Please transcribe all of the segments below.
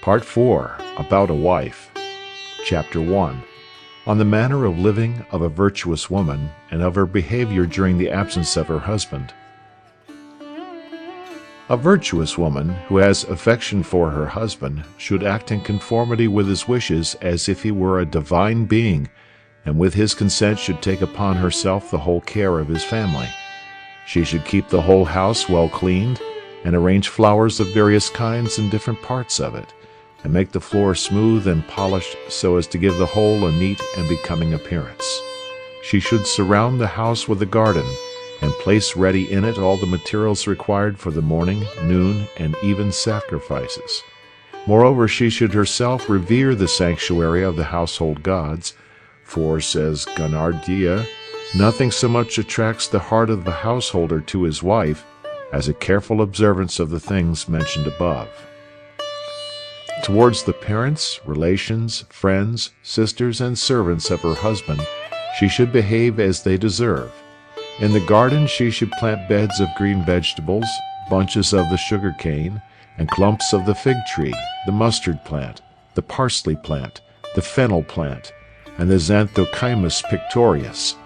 Part 4, About a Wife. Chapter 1, On the manner of living of a virtuous woman, and of her behavior during the absence of her husband. A virtuous woman who has affection for her husband should act in conformity with his wishes as if he were a divine being, and with his consent should take upon herself the whole care of his family. She should keep the whole house well cleaned, and arrange flowers of various kinds in different parts of it, and make the floor smooth and polished so as to give the whole a neat and becoming appearance. She should surround the house with a garden, and place ready in it all the materials required for the morning, noon, and even sacrifices. Moreover, she should herself revere the sanctuary of the household gods, for, says Gonardia, nothing so much attracts the heart of the householder to his wife as a careful observance of the things mentioned above. Towards the parents, relations, friends, sisters, and servants of her husband, she should behave as they deserve. In the garden she should plant beds of green vegetables, bunches of the sugar cane, and clumps of the fig tree, the mustard plant, the parsley plant, the fennel plant, and the xanthochimus pictorius.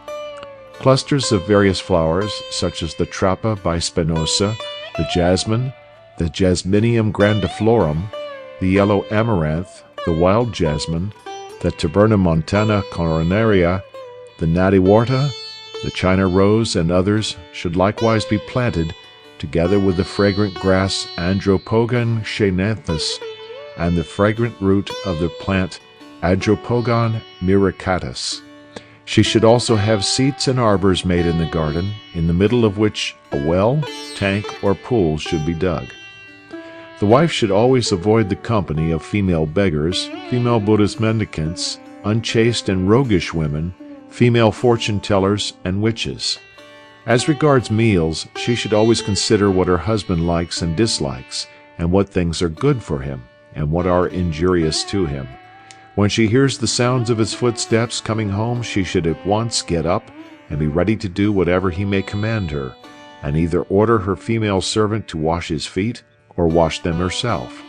Clusters of various flowers, such as the trapa bispinosa, the jasmine, the jasminium grandiflorum, the yellow amaranth, the wild jasmine, the tabernamontana coronaria, the nadiwarta, the china rose, and others should likewise be planted, together with the fragrant grass Andropogon chenathus, and the fragrant root of the plant Andropogon miricatus. She should also have seats and arbors made in the garden, in the middle of which a well, tank, or pool should be dug. The wife should always avoid the company of female beggars, female Buddhist mendicants, unchaste and roguish women, female fortune-tellers, and witches. As regards meals, she should always consider what her husband likes and dislikes, and what things are good for him, and what are injurious to him. When she hears the sounds of his footsteps coming home, she should at once get up and be ready to do whatever he may command her, and either order her female servant to wash his feet, or wash them herself.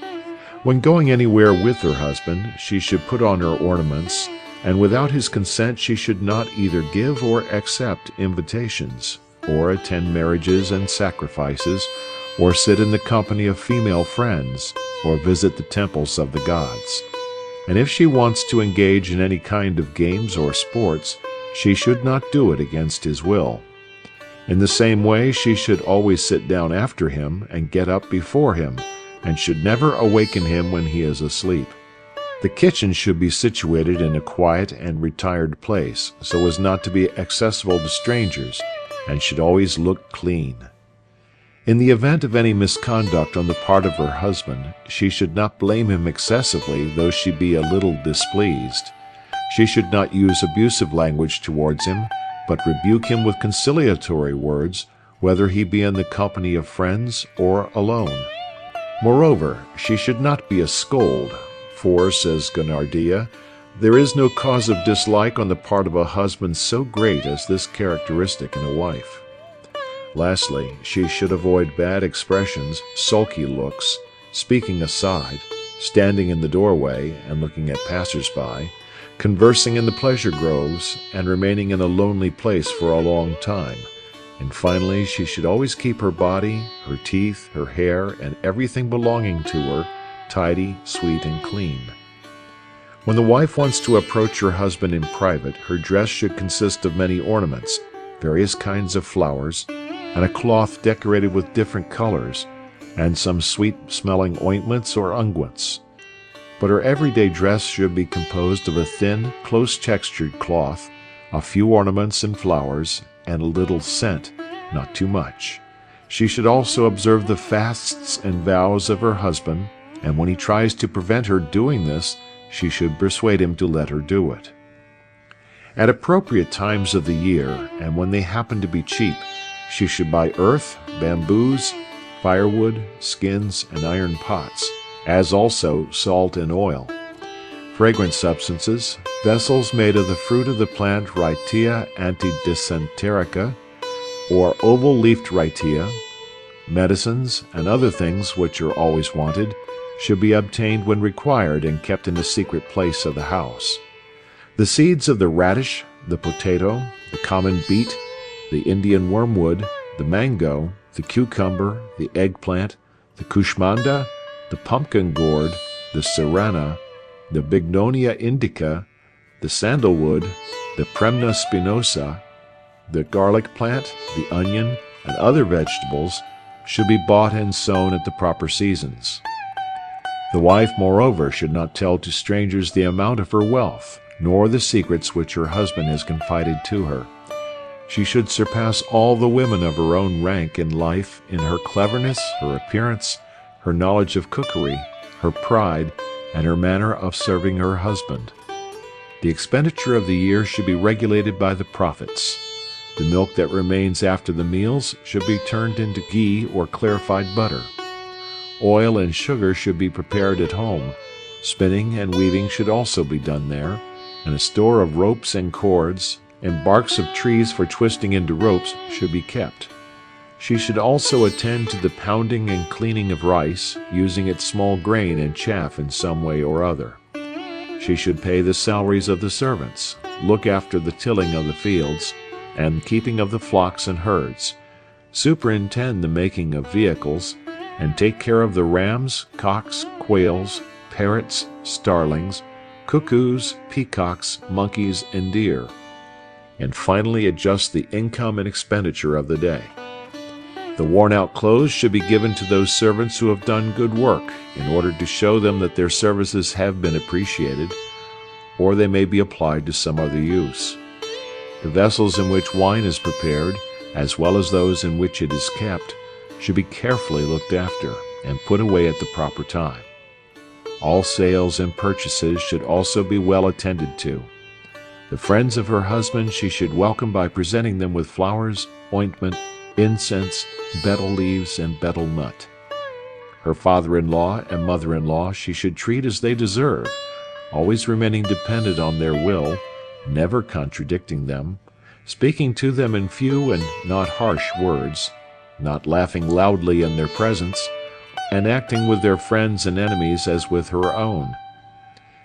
When going anywhere with her husband, she should put on her ornaments, and without his consent she should not either give or accept invitations, or attend marriages and sacrifices, or sit in the company of female friends, or visit the temples of the gods. And if she wants to engage in any kind of games or sports, she should not do it against his will. In the same way, she should always sit down after him and get up before him, and should never awaken him when he is asleep. The kitchen should be situated in a quiet and retired place, so as not to be accessible to strangers, and should always look clean. In the event of any misconduct on the part of her husband, she should not blame him excessively, though she be a little displeased. She should not use abusive language towards him, but rebuke him with conciliatory words, whether he be in the company of friends or alone. Moreover, she should not be a scold, for, says Gonardia, there is no cause of dislike on the part of a husband so great as this characteristic in a wife. Lastly, she should avoid bad expressions, sulky looks, speaking aside, standing in the doorway and looking at passers-by, conversing in the pleasure groves, and remaining in a lonely place for a long time. And finally, she should always keep her body, her teeth, her hair, and everything belonging to her tidy, sweet, and clean. When the wife wants to approach her husband in private, her dress should consist of many ornaments, various kinds of flowers, and a cloth decorated with different colors, and some sweet-smelling ointments or unguents. But her everyday dress should be composed of a thin, close-textured cloth, a few ornaments and flowers, and a little scent, not too much. She should also observe the fasts and vows of her husband, and when he tries to prevent her doing this, she should persuade him to let her do it. At appropriate times of the year, and when they happen to be cheap, she should buy earth, bamboos, firewood, skins, and iron pots, as also salt and oil, fragrant substances, vessels made of the fruit of the plant Rhytia antidysenterica, or oval-leafed Rhytia, medicines, and other things which are always wanted, should be obtained when required and kept in a secret place of the house. The seeds of the radish, the potato, the common beet, the Indian wormwood, the mango, the cucumber, the eggplant, the kushmanda, the pumpkin gourd, the serrana, the bignonia indica, the sandalwood, the premna spinosa, the garlic plant, the onion, and other vegetables should be bought and sown at the proper seasons. The wife, moreover, should not tell to strangers the amount of her wealth, nor the secrets which her husband has confided to her. She should surpass all the women of her own rank in life in her cleverness, her appearance, her knowledge of cookery, her pride, and her manner of serving her husband. The expenditure of the year should be regulated by the prophets. The milk that remains after the meals should be turned into ghee or clarified butter. Oil and sugar should be prepared at home. Spinning and weaving should also be done there, and a store of ropes and cords, and barks of trees for twisting into ropes should be kept. She should also attend to the pounding and cleaning of rice, using its small grain and chaff in some way or other. She should pay the salaries of the servants, look after the tilling of the fields, and keeping of the flocks and herds, superintend the making of vehicles, and take care of the rams, cocks, quails, parrots, starlings, cuckoos, peacocks, monkeys, and deer, and finally adjust the income and expenditure of the day. The worn-out clothes should be given to those servants who have done good work, in order to show them that their services have been appreciated, or they may be applied to some other use. The vessels in which wine is prepared, as well as those in which it is kept, should be carefully looked after and put away at the proper time. All sales and purchases should also be well attended to. The friends of her husband she should welcome by presenting them with flowers, ointment, incense, betel leaves, and betel nut. Her father-in-law and mother-in-law she should treat as they deserve, always remaining dependent on their will, never contradicting them, speaking to them in few and not harsh words, not laughing loudly in their presence, and acting with their friends and enemies as with her own.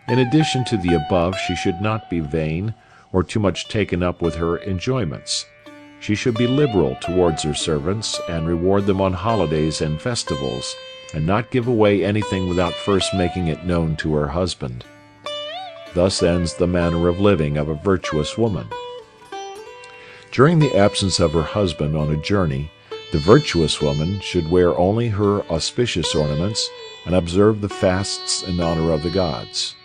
In addition to the above, she should not be vain or too much taken up with her enjoyments. She should be liberal towards her servants and reward them on holidays and festivals, and not give away anything without first making it known to her husband. Thus ends the manner of living of a virtuous woman. During the absence of her husband on a journey, the virtuous woman should wear only her auspicious ornaments and observe the fasts in honor of the gods.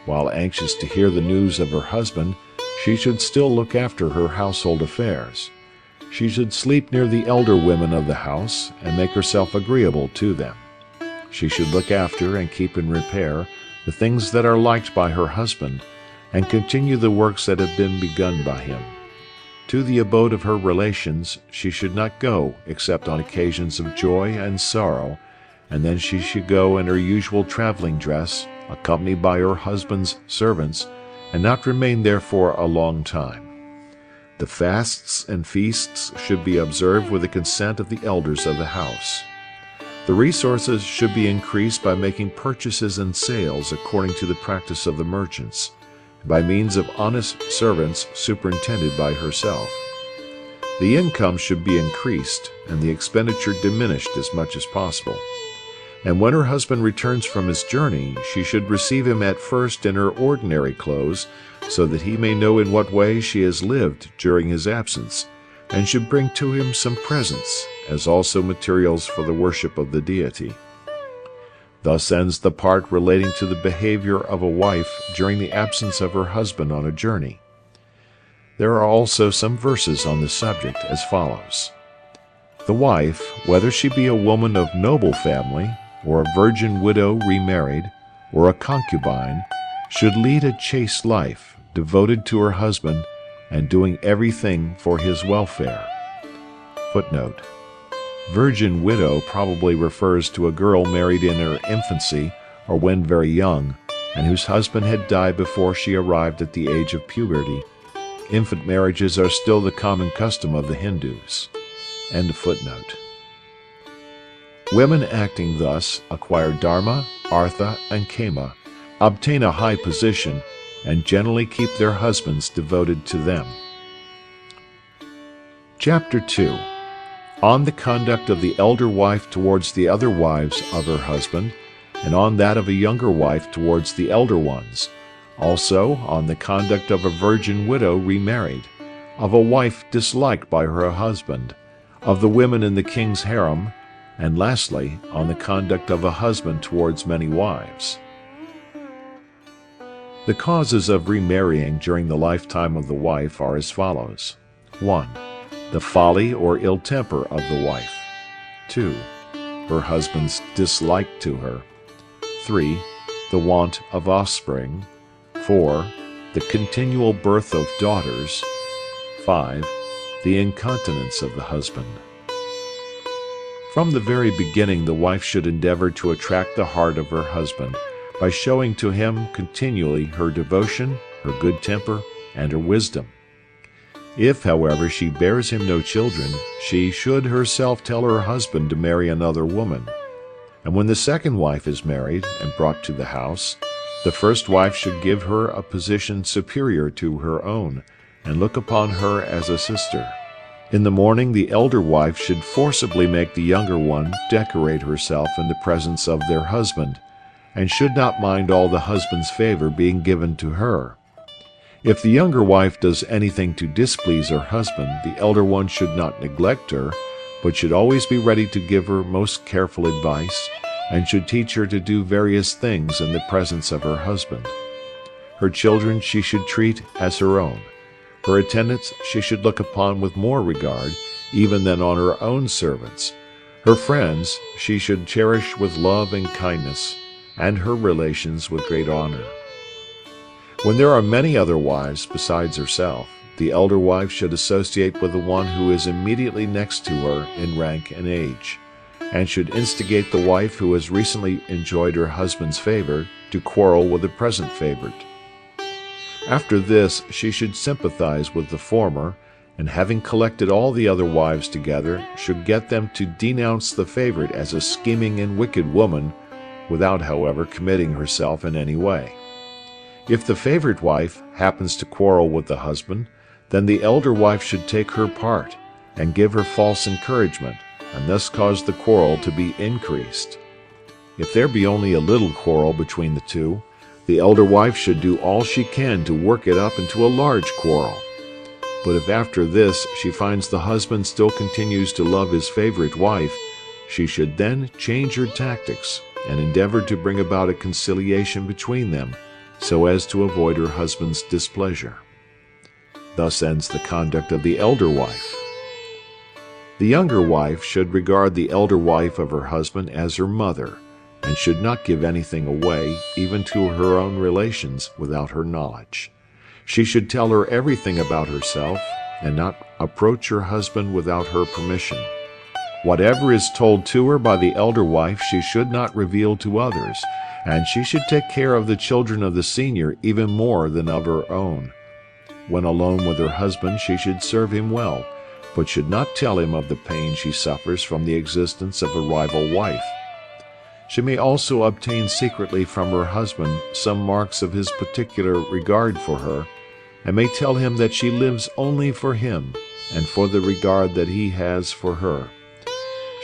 While anxious to hear the news of her husband, she should still look after her household affairs. She should sleep near the elder women of the house and make herself agreeable to them. She should look after and keep in repair the things that are liked by her husband, and continue the works that have been begun by him. To the abode of her relations she should not go except on occasions of joy and sorrow, and then she should go in her usual traveling dress, accompanied by her husband's servants, and not remain there for a long time. The fasts and feasts should be observed with the consent of the elders of the house. The resources should be increased by making purchases and sales according to the practice of the merchants, by means of honest servants superintended by herself. The income should be increased, and the expenditure diminished as much as possible. And when her husband returns from his journey, she should receive him at first in her ordinary clothes, so that he may know in what way she has lived during his absence, and should bring to him some presents, as also materials for the worship of the deity. Thus ends the part relating to the behavior of a wife during the absence of her husband on a journey. There are also some verses on this subject as follows. The wife, whether she be a woman of noble family, or a virgin widow remarried, or a concubine, should lead a chaste life, devoted to her husband, and doing everything for his welfare. Footnote: Virgin widow probably refers to a girl married in her infancy or when very young, and whose husband had died before she arrived at the age of puberty. Infant marriages are still the common custom of the Hindus. End of footnote. Women acting thus acquire dharma, artha, and kama, obtain a high position, and generally keep their husbands devoted to them. Chapter 2. On the conduct of the elder wife towards the other wives of her husband, and on that of a younger wife towards the elder ones. Also on the conduct of a virgin widow remarried, of a wife disliked by her husband, of the women in the king's harem, and lastly, on the conduct of a husband towards many wives. The causes of remarrying during the lifetime of the wife are as follows. 1. The folly or ill temper of the wife. 2. Her husband's dislike to her. 3. The want of offspring. 4. The continual birth of daughters. 5. The incontinence of the husband. From the very beginning, the wife should endeavor to attract the heart of her husband by showing to him continually her devotion, her good temper, and her wisdom. If, however, she bears him no children, she should herself tell her husband to marry another woman. And when the second wife is married and brought to the house, the first wife should give her a position superior to her own, and look upon her as a sister. In the morning, the elder wife should forcibly make the younger one decorate herself in the presence of their husband, and should not mind all the husband's favor being given to her. If the younger wife does anything to displease her husband, the elder one should not neglect her, but should always be ready to give her most careful advice, and should teach her to do various things in the presence of her husband. Her children she should treat as her own. Her attendants she should look upon with more regard even than on her own servants. Her friends she should cherish with love and kindness, and her relations with great honor. When there are many other wives besides herself, the elder wife should associate with the one who is immediately next to her in rank and age, and should instigate the wife who has recently enjoyed her husband's favor to quarrel with the present favorite. After this, she should sympathize with the former, and having collected all the other wives together, should get them to denounce the favorite as a scheming and wicked woman, without, however, committing herself in any way. If the favorite wife happens to quarrel with the husband, then the elder wife should take her part, and give her false encouragement, and thus cause the quarrel to be increased. If there be only a little quarrel between the two, the elder wife should do all she can to work it up into a large quarrel. But if after this she finds the husband still continues to love his favorite wife, she should then change her tactics and endeavor to bring about a conciliation between them, so as to avoid her husband's displeasure. Thus ends the conduct of the elder wife. The younger wife should regard the elder wife of her husband as her mother, and should not give anything away, even to her own relations, without her knowledge. She should tell her everything about herself, and not approach her husband without her permission. Whatever is told to her by the elder wife she should not reveal to others, and she should take care of the children of the senior even more than of her own. When alone with her husband, she should serve him well, but should not tell him of the pain she suffers from the existence of a rival wife. She may also obtain secretly from her husband some marks of his particular regard for her, and may tell him that she lives only for him and for the regard that he has for her.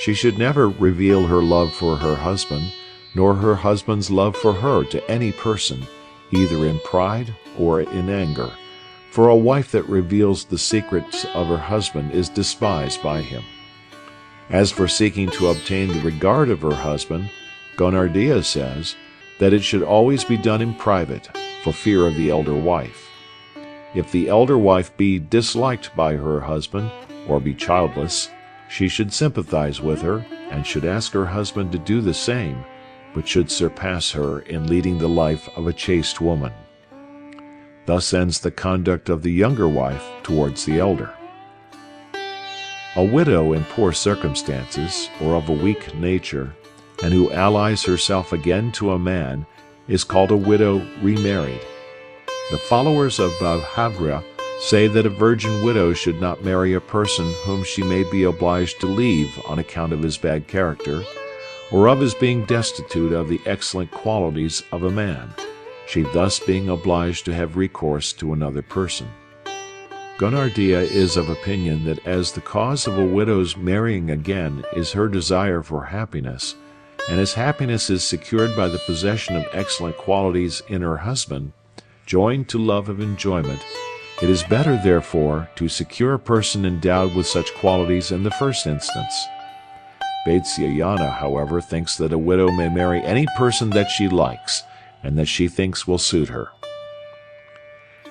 She should never reveal her love for her husband, nor her husband's love for her to any person, either in pride or in anger, for a wife that reveals the secrets of her husband is despised by him. As for seeking to obtain the regard of her husband, Gonardia says that it should always be done in private, for fear of the elder wife. If the elder wife be disliked by her husband, or be childless, she should sympathize with her, and should ask her husband to do the same, but should surpass her in leading the life of a chaste woman. Thus ends the conduct of the younger wife towards the elder. A widow in poor circumstances, or of a weak nature, and who allies herself again to a man, is called a widow remarried. The followers of Bhavra say that a virgin widow should not marry a person whom she may be obliged to leave on account of his bad character, or of his being destitute of the excellent qualities of a man, she thus being obliged to have recourse to another person. Gonardia is of opinion that as the cause of a widow's marrying again is her desire for happiness, and as happiness is secured by the possession of excellent qualities in her husband, joined to love of enjoyment, it is better, therefore, to secure a person endowed with such qualities in the first instance. Vatsyayana, however, thinks that a widow may marry any person that she likes, and that she thinks will suit her.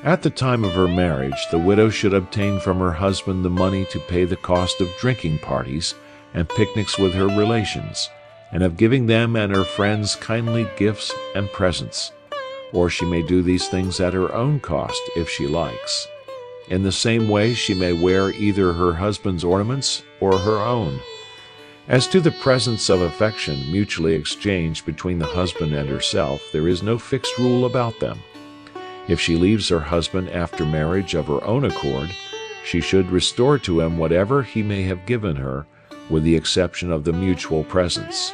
At the time of her marriage, the widow should obtain from her husband the money to pay the cost of drinking parties and picnics with her relations, and of giving them and her friends kindly gifts and presents, or she may do these things at her own cost if she likes. In the same way, she may wear either her husband's ornaments or her own. As to the presents of affection mutually exchanged between the husband and herself, there is no fixed rule about them. If she leaves her husband after marriage of her own accord, she should restore to him whatever he may have given her, with the exception of the mutual presents.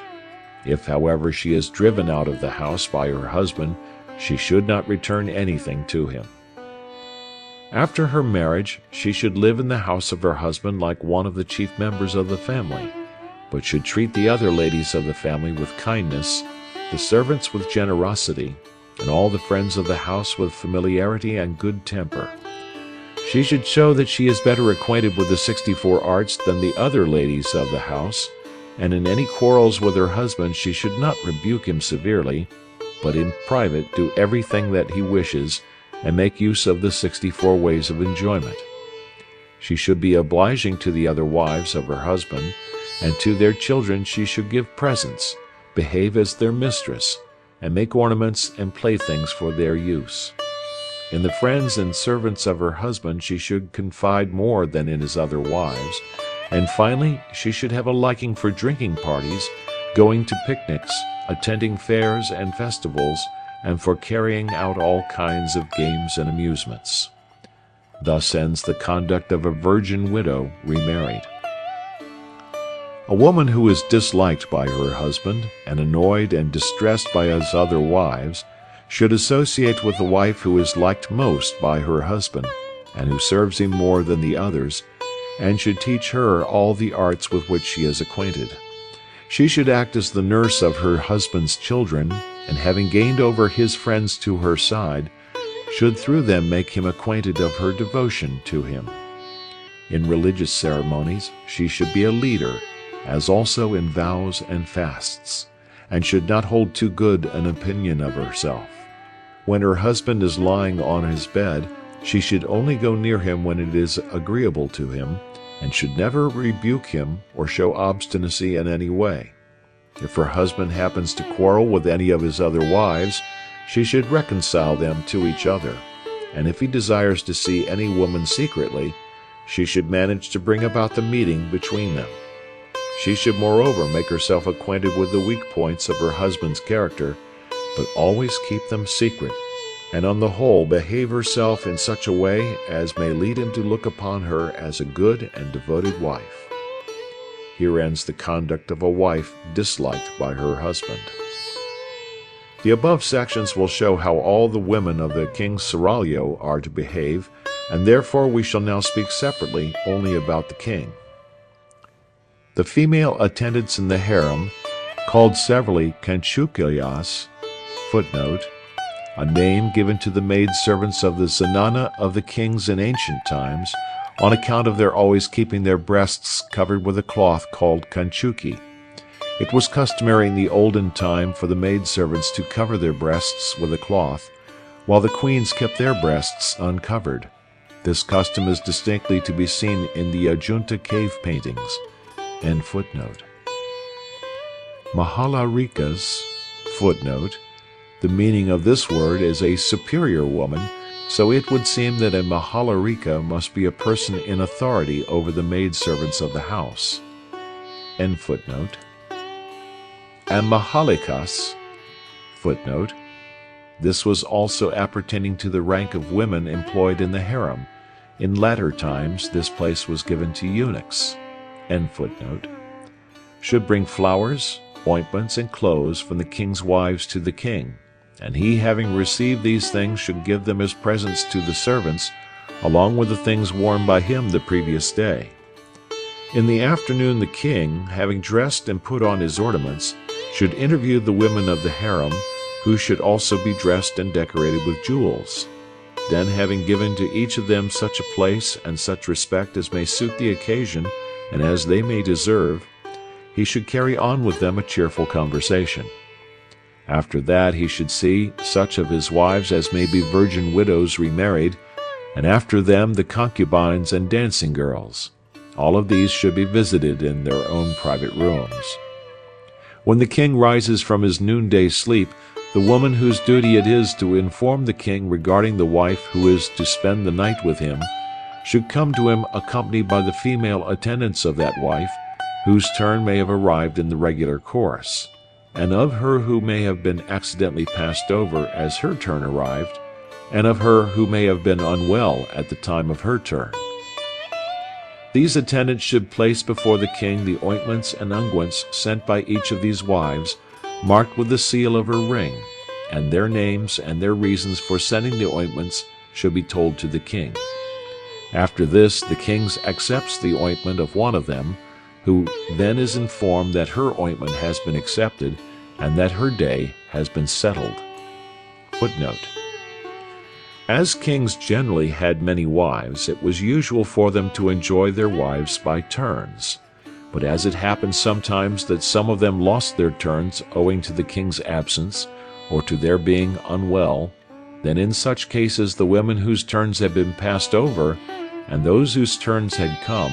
If, however, she is driven out of the house by her husband, she should not return anything to him. After her marriage, she should live in the house of her husband like one of the chief members of the family, but should treat the other ladies of the family with kindness, the servants with generosity, and all the friends of the house with familiarity and good temper. She should show that she is better acquainted with the 64 arts than the other ladies of the house, and in any quarrels with her husband she should not rebuke him severely, but in private do everything that he wishes, and make use of the 64 ways of enjoyment. She should be obliging to the other wives of her husband, and to their children she should give presents, behave as their mistress, and make ornaments and playthings for their use. In the friends and servants of her husband she should confide more than in his other wives, and finally she should have a liking for drinking parties, going to picnics, attending fairs and festivals, and for carrying out all kinds of games and amusements. Thus ends the conduct of a virgin widow remarried. A woman who is disliked by her husband, and annoyed and distressed by his other wives, should associate with the wife who is liked most by her husband, and who serves him more than the others, and should teach her all the arts with which she is acquainted. She should act as the nurse of her husband's children, and having gained over his friends to her side, should through them make him acquainted of her devotion to him. In religious ceremonies she should be a leader, as also in vows and fasts, and should not hold too good an opinion of herself. When her husband is lying on his bed, she should only go near him when it is agreeable to him, and should never rebuke him or show obstinacy in any way. If her husband happens to quarrel with any of his other wives, she should reconcile them to each other, and if he desires to see any woman secretly, she should manage to bring about the meeting between them. She should moreover make herself acquainted with the weak points of her husband's character, but always keep them secret, and on the whole behave herself in such a way as may lead him to look upon her as a good and devoted wife. Here ends the conduct of a wife disliked by her husband. The above sections will show how all the women of the King Seraglio are to behave, and therefore we shall now speak separately only about the king. The female attendants in the harem, called severally kanchukilas, footnote, a name given to the maid-servants of the zenana of the kings in ancient times, on account of their always keeping their breasts covered with a cloth called kanchuki. It was customary in the olden time for the maidservants to cover their breasts with a cloth, while the queens kept their breasts uncovered. This custom is distinctly to be seen in the Ajunta cave paintings. End footnote. Mahalarikas, footnote, the meaning of this word is a superior woman, so it would seem that a Mahalarika must be a person in authority over the maidservants of the house. End footnote. And Mahalikas, footnote, this was also appertaining to the rank of women employed in the harem. In latter times this place was given to eunuchs. End footnote. Should bring flowers, ointments, and clothes from the king's wives to the king, and he, having received these things, should give them as presents to the servants, along with the things worn by him the previous day. In the afternoon the king, having dressed and put on his ornaments, should interview the women of the harem, who should also be dressed and decorated with jewels. Then, having given to each of them such a place and such respect as may suit the occasion and as they may deserve, he should carry on with them a cheerful conversation. After that he should see such of his wives as may be virgin widows remarried, and after them the concubines and dancing girls. All of these should be visited in their own private rooms. When the king rises from his noonday sleep, the woman whose duty it is to inform the king regarding the wife who is to spend the night with him should come to him accompanied by the female attendants of that wife, whose turn may have arrived in the regular course, and of her who may have been accidentally passed over as her turn arrived, and of her who may have been unwell at the time of her turn. These attendants should place before the king the ointments and unguents sent by each of these wives, marked with the seal of her ring, and their names and their reasons for sending the ointments should be told to the king. After this, the king accepts the ointment of one of them, who then is informed that her ointment has been accepted and that her day has been settled. Footnote: As kings generally had many wives, it was usual for them to enjoy their wives by turns. But as it happened sometimes that some of them lost their turns owing to the king's absence or to their being unwell, then in such cases the women whose turns had been passed over and those whose turns had come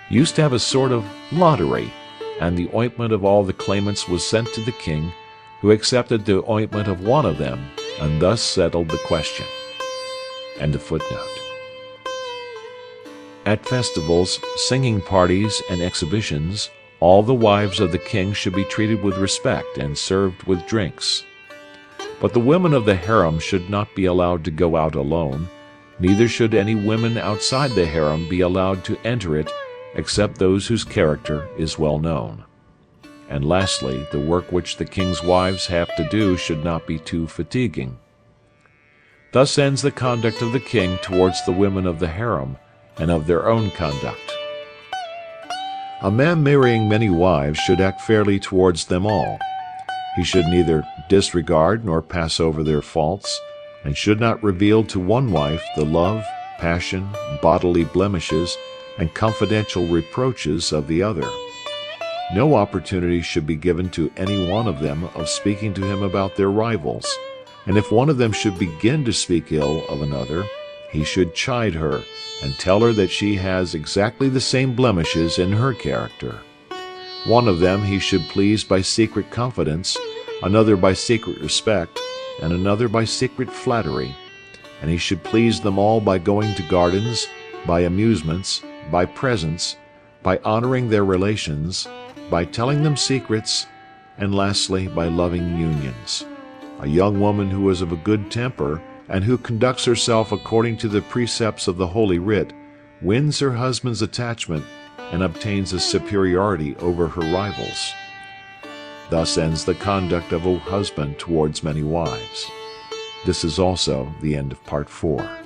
used to have a sort of lottery, and the ointment of all the claimants was sent to the king, who accepted the ointment of one of them and thus settled the question. End of footnote. At festivals, singing parties, and exhibitions, all the wives of the king should be treated with respect and served with drinks. But the women of the harem should not be allowed to go out alone, neither should any women outside the harem be allowed to enter it except those whose character is well known. And lastly, the work which the king's wives have to do should not be too fatiguing. Thus ends the conduct of the king towards the women of the harem, and of their own conduct. A man marrying many wives should act fairly towards them all. He should neither disregard nor pass over their faults, and should not reveal to one wife the love, passion, bodily blemishes, and confidential reproaches of the other. No opportunity should be given to any one of them of speaking to him about their rivals, and if one of them should begin to speak ill of another, he should chide her and tell her that she has exactly the same blemishes in her character. One of them he should please by secret confidence, another by secret respect, and another by secret flattery, and he should please them all by going to gardens, by amusements, by presents, by honoring their relations, by telling them secrets, and lastly by loving unions. A young woman who is of a good temper and who conducts herself according to the precepts of the Holy Writ wins her husband's attachment and obtains a superiority over her rivals. Thus ends the conduct of a husband towards many wives. This is also the end of Part 4.